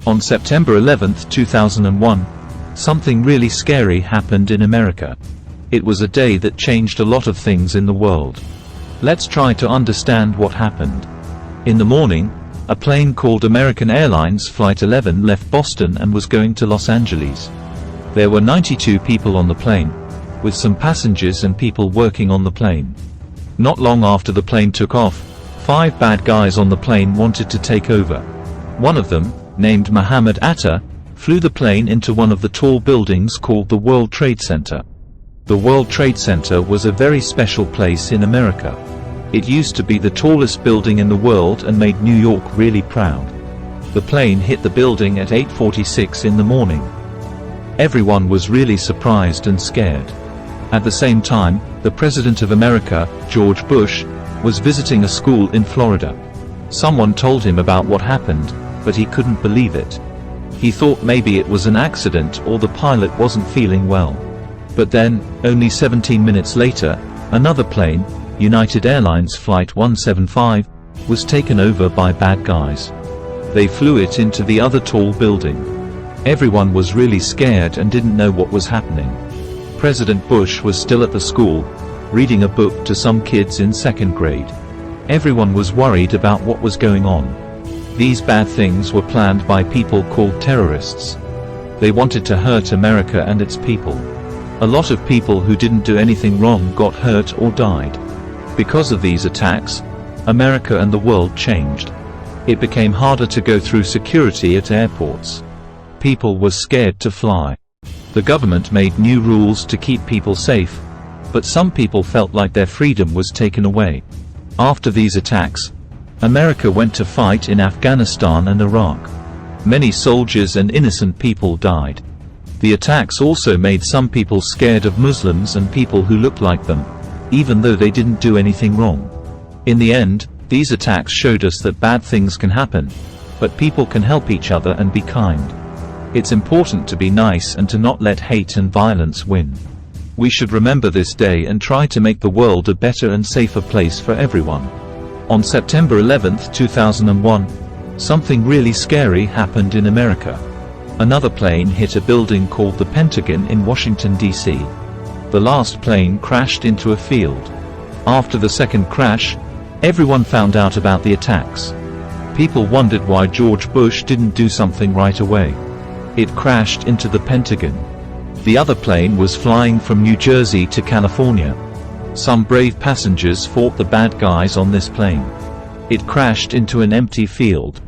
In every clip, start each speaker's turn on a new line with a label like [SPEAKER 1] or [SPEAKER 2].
[SPEAKER 1] On September 11, 2001, something really scary happened in America. It was a day that changed a lot of things in the world. Let's try to understand what happened. In the morning, a plane called American Airlines Flight 11 left Boston and was going to Los Angeles. There were 92 people on the plane, with some passengers and people working on the plane. Not long after the plane took off, 5 bad guys on the plane wanted to take over. One of them, named Mohammed Atta, flew the plane into one of the tall buildings called the World Trade Center. The World Trade Center was a very special place in America. It used to be the tallest building in the world and made New York really proud. The plane hit the building at 8:46 in the morning. Everyone was really surprised and scared. At the same time, the President of America, George Bush, was visiting a school in Florida. Someone told him about what happened, but he couldn't believe it. He thought maybe it was an accident or the pilot wasn't feeling well. But then, only 17 minutes later, another plane, United Airlines Flight 175, was taken over by bad guys. They flew it into the other tall building. Everyone was really scared and didn't know what was happening. President Bush was still at the school, reading a book to some kids in 2nd grade. Everyone was worried about what was going on. These bad things were planned by people called terrorists. They wanted to hurt America and its people. A lot of people who didn't do anything wrong got hurt or died. Because of these attacks, America and the world changed. It became harder to go through security at airports. People were scared to fly. The government made new rules to keep people safe, but some people felt like their freedom was taken away. After these attacks, America went to fight in Afghanistan and Iraq. Many soldiers and innocent people died. The attacks also made some people scared of Muslims and people who looked like them, even though they didn't do anything wrong. In the end, these attacks showed us that bad things can happen, but people can help each other and be kind. It's important to be nice and to not let hate and violence win. We should remember this day and try to make the world a better and safer place for everyone. On September 11, 2001, something really scary happened in America. Another plane hit a building called the Pentagon in Washington, D.C. The last plane crashed into a field. After the second crash, everyone found out about the attacks. People wondered why George Bush didn't do something right away. It crashed into the Pentagon. The other plane was flying from New Jersey to California. Some brave passengers fought the bad guys on this plane. It crashed into an empty field.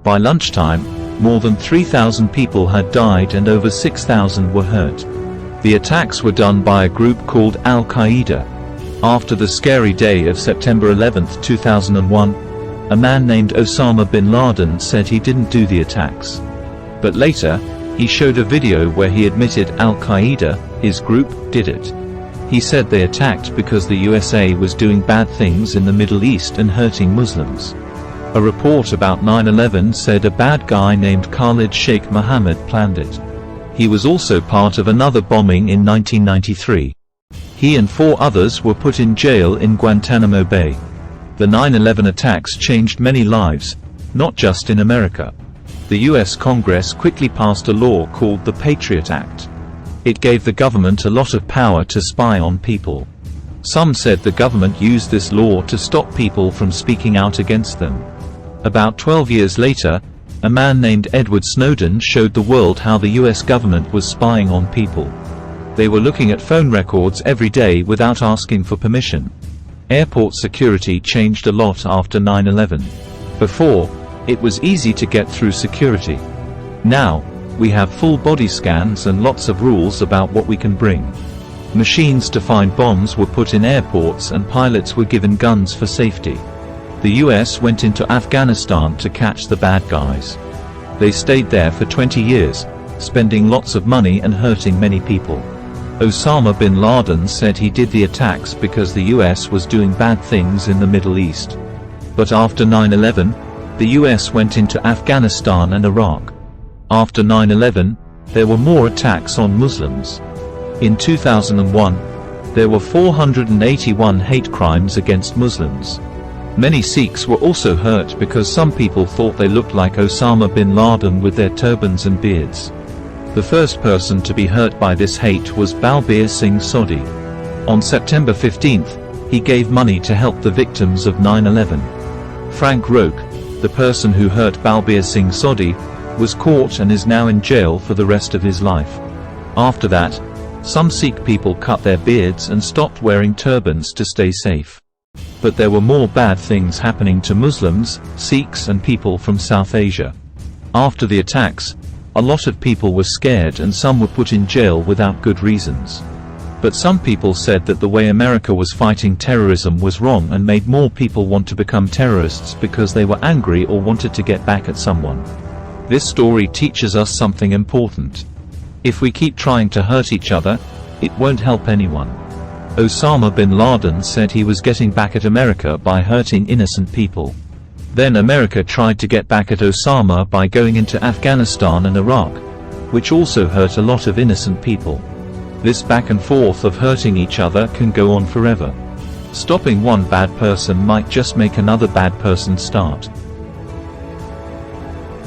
[SPEAKER 1] By lunchtime, more than 3,000 people had died and over 6,000 were hurt. The attacks were done by a group called Al-Qaeda. After the scary day of September 11, 2001, a man named Osama bin Laden said he didn't do the attacks. But later, he showed a video where he admitted Al-Qaeda, his group, did it. He said they attacked because the USA was doing bad things in the Middle East and hurting Muslims. A report about 9/11 said a bad guy named Khalid Sheikh Mohammed planned it. He was also part of another bombing in 1993. He and 4 others were put in jail in Guantanamo Bay. The 9/11 attacks changed many lives, not just in America. The US Congress quickly passed a law called the Patriot Act. It gave the government a lot of power to spy on people. Some said the government used this law to stop people from speaking out against them. About 12 years later, a man named Edward Snowden showed the world how the US government was spying on people. They were looking at phone records every day without asking for permission. Airport security changed a lot after 9/11. Before, it was easy to get through security. Now, we have full body scans and lots of rules about what we can bring. Machines to find bombs were put in airports and pilots were given guns for safety. The US went into Afghanistan to catch the bad guys. They stayed there for 20 years, spending lots of money and hurting many people. Osama bin Laden said he did the attacks because the US was doing bad things in the Middle East. But after 9/11, the US went into Afghanistan and Iraq. After 9/11, there were more attacks on Muslims. In 2001, there were 481 hate crimes against Muslims. Many Sikhs were also hurt because some people thought they looked like Osama bin Laden with their turbans and beards. The first person to be hurt by this hate was Balbir Singh Sodhi. On September 15th, he gave money to help the victims of 9/11. Frank Roque, the person who hurt Balbir Singh Sodhi, was caught and is now in jail for the rest of his life. After that, some Sikh people cut their beards and stopped wearing turbans to stay safe. But there were more bad things happening to Muslims, Sikhs and people from South Asia. After the attacks, a lot of people were scared and some were put in jail without good reasons. But some people said that the way America was fighting terrorism was wrong and made more people want to become terrorists because they were angry or wanted to get back at someone. This story teaches us something important. If we keep trying to hurt each other, it won't help anyone. Osama bin Laden said he was getting back at America by hurting innocent people. Then America tried to get back at Osama by going into Afghanistan and Iraq, which also hurt a lot of innocent people. This back and forth of hurting each other can go on forever. Stopping one bad person might just make another bad person start.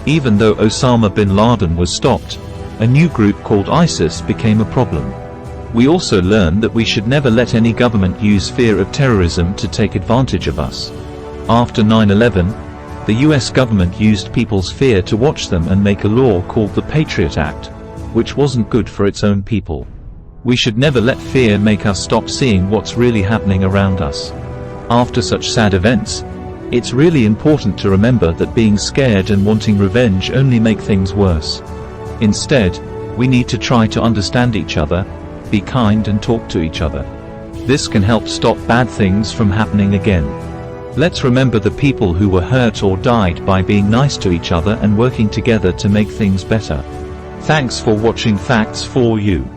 [SPEAKER 1] Even though Osama bin Laden was stopped, a new group called ISIS became a problem. We also learned that we should never let any government use fear of terrorism to take advantage of us. After 9/11, the US government used people's fear to watch them and make a law called the Patriot Act, which wasn't good for its own people. We should never let fear make us stop seeing what's really happening around us. After such sad events, it's really important to remember that being scared and wanting revenge only make things worse. Instead, we need to try to understand each other, be kind and talk to each other. This can help stop bad things from happening again. Let's remember the people who were hurt or died by being nice to each other and working together to make things better. Thanks for watching Facts for You.